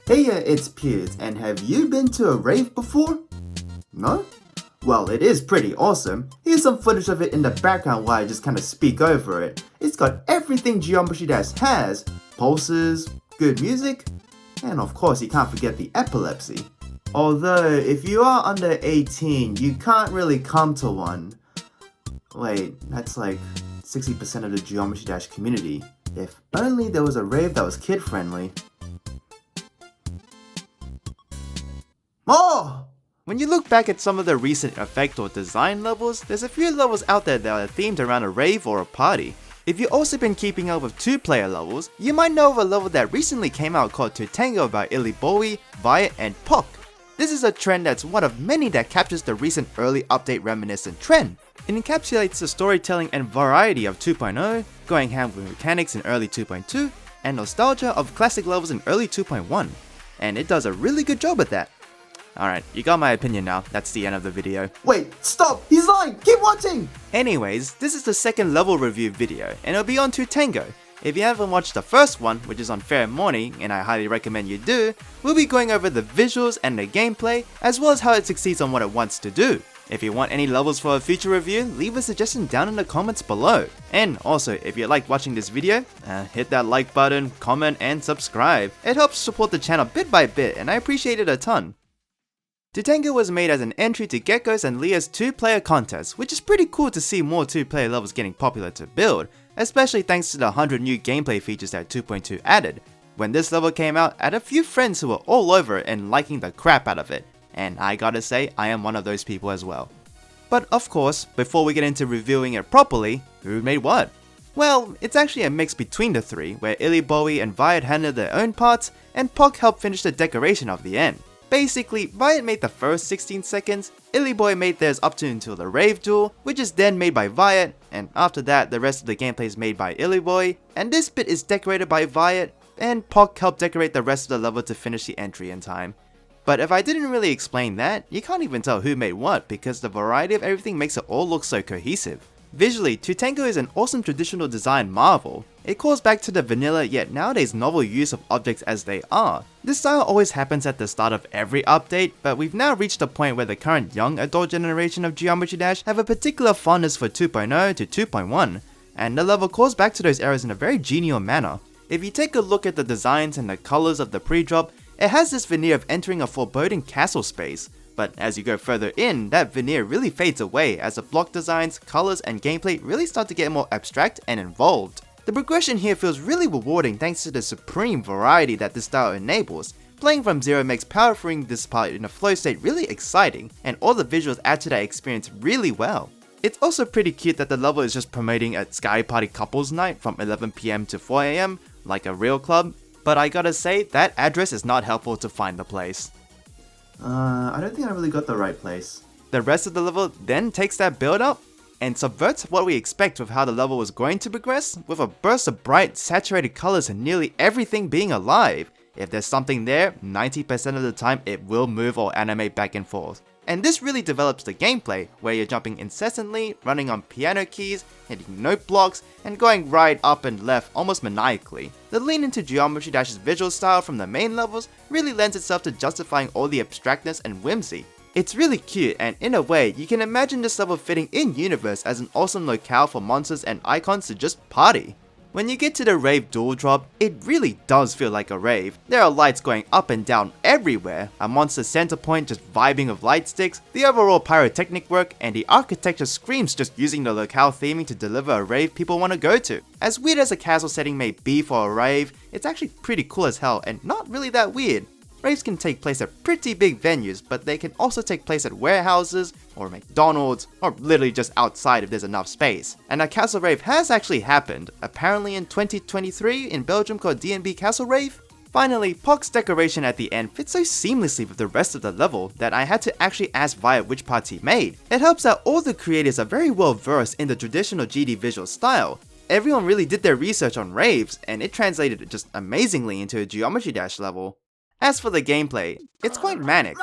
Hey, it's Puueds, and have you been to a rave before? No? Well, it is pretty awesome. Here's some footage of it in the background while I just kinda speak over it. It's got everything Geometry Dash has: pulses, good music, and of course you can't forget the epilepsy. Although, if you are under 18, you can't really come to one. Wait, that's like 60% of the Geometry Dash community. If only there was a rave that was kid-friendly. Oh! When you look back at some of the recent effect or design levels, there's a few levels out there that are themed around a rave or a party. If you've also been keeping up with 2-player levels, you might know of a level that recently came out called To Tango by illybwoy, Viot, and pocke. This is a trend that's one of many that captures the recent early update reminiscent trend. It encapsulates the storytelling and variety of 2.0, going hand with mechanics in early 2.2, and nostalgia of classic levels in early 2.1. And it does a really good job at that. Alright, you got my opinion now, that's the end of the video. Wait, stop! He's lying! Keep watching! Anyways, this is the second level review video, and it'll be on To Tango. If you haven't watched the first one, which is on Fair Morning, and I highly recommend you do, we'll be going over the visuals and the gameplay, as well as how it succeeds on what it wants to do. If you want any levels for a future review, leave a suggestion down in the comments below. And also, if you like watching this video, hit that like button, comment, and subscribe. It helps support the channel bit by bit, and I appreciate it a ton. Totango was made as an entry to Gecko's and Leah's 2-player contest, which is pretty cool to see more 2-player levels getting popular to build, especially thanks to the 100 new gameplay features that 2.2 added. When this level came out, I had a few friends who were all over it and liking the crap out of it, and I gotta say, I am one of those people as well. But of course, before we get into reviewing it properly, who made what? Well, it's actually a mix between the three, where illybwoy and Viot handled their own parts, and pocke helped finish the decoration of the end. Basically, Viot made the first 16 seconds, illybwoy made theirs up to until the rave duel, which is then made by Viot, and after that the rest of the gameplay is made by illybwoy, and this bit is decorated by Viot, and pocke helped decorate the rest of the level to finish the entry in time. But if I didn't really explain that, you can't even tell who made what because the variety of everything makes it all look so cohesive. Visually, To Tango is an awesome traditional design marvel. It calls back to the vanilla yet nowadays novel use of objects as they are. This style always happens at the start of every update, but we've now reached a point where the current young adult generation of Geometry Dash have a particular fondness for 2.0 to 2.1, and the level calls back to those eras in a very genial manner. If you take a look at the designs and the colors of the pre-drop, it has this veneer of entering a foreboding castle space. But as you go further in, that veneer really fades away as the block designs, colors, and gameplay really start to get more abstract and involved. The progression here feels really rewarding thanks to the supreme variety that this style enables. Playing from zero makes powering this part in a flow state really exciting, and all the visuals add to that experience really well. It's also pretty cute that the level is just promoting a Sky Party couples night from 11 PM to 4 AM, like a real club, but I gotta say, that address is not helpful to find the place. I don't think I really got the right place. The rest of the level then takes that build up and subverts what we expect with how the level was going to progress, with a burst of bright, saturated colors and nearly everything being alive. If there's something there, 90% of the time it will move or animate back and forth. And this really develops the gameplay, where you're jumping incessantly, running on piano keys, hitting note blocks, and going right up and left almost maniacally. The lean into Geometry Dash's visual style from the main levels really lends itself to justifying all the abstractness and whimsy. It's really cute, and in a way, you can imagine this level fitting in-universe as an awesome locale for monsters and icons to just party. When you get to the rave duel drop, it really does feel like a rave. There are lights going up and down everywhere, a monster center point just vibing with light sticks, the overall pyrotechnic work, and the architecture screams just using the locale theming to deliver a rave people want to go to. As weird as a castle setting may be for a rave, it's actually pretty cool as hell and not really that weird. Raves can take place at pretty big venues, but they can also take place at warehouses, or McDonald's, or literally just outside if there's enough space. And a castle rave has actually happened, apparently in 2023 in Belgium called D&B Castle Rave. Finally, pocke's decoration at the end fits so seamlessly with the rest of the level that I had to actually ask Viot which parts he made. It helps that all the creators are very well versed in the traditional GD visual style. Everyone really did their research on Raves, and it translated just amazingly into a Geometry Dash level. As for the gameplay, it's quite manic,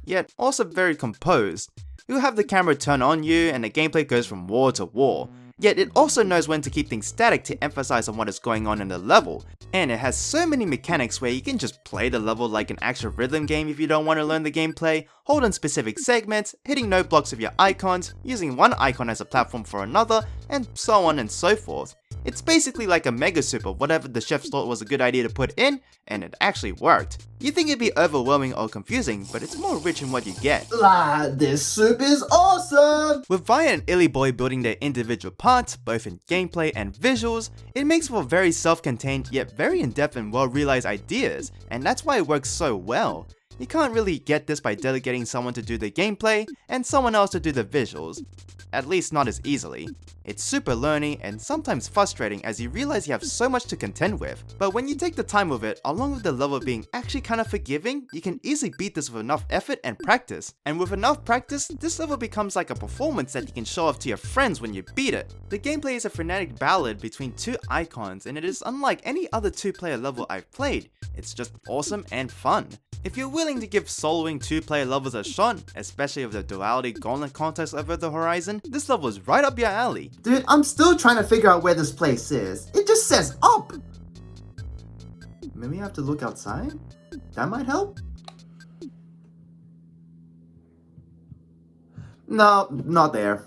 yet also very composed. You have the camera turn on you and the gameplay goes from war to war. Yet it also knows when to keep things static to emphasize on what is going on in the level, and it has so many mechanics where you can just play the level like an actual rhythm game if you don't want to learn the gameplay, hold on specific segments, hitting note blocks with your icons, using one icon as a platform for another, and so on and so forth. It's basically like a mega soup of whatever the chefs thought was a good idea to put in, and it actually worked. You think it'd be overwhelming or confusing, but it's more rich in what you get. This soup is awesome! With Viot and illybwoy building their individual parts, both in gameplay and visuals, it makes for very self-contained yet very in-depth and well-realized ideas, and that's why it works so well. You can't really get this by delegating someone to do the gameplay and someone else to do the visuals. At least not as easily. It's super learny and sometimes frustrating as you realize you have so much to contend with, but when you take the time with it, along with the level being actually kinda forgiving, you can easily beat this with enough effort and practice. And with enough practice, this level becomes like a performance that you can show off to your friends when you beat it. The gameplay is a frenetic ballad between two icons, and it is unlike any other two-player level I've played. It's just awesome and fun. If you're willing to give soloing two-player levels a shot, especially with the duality gauntlet contest over the horizon, this level is right up your alley. Dude, I'm still trying to figure out where this place is. It just says up! Maybe I have to look outside? That might help? No, not there.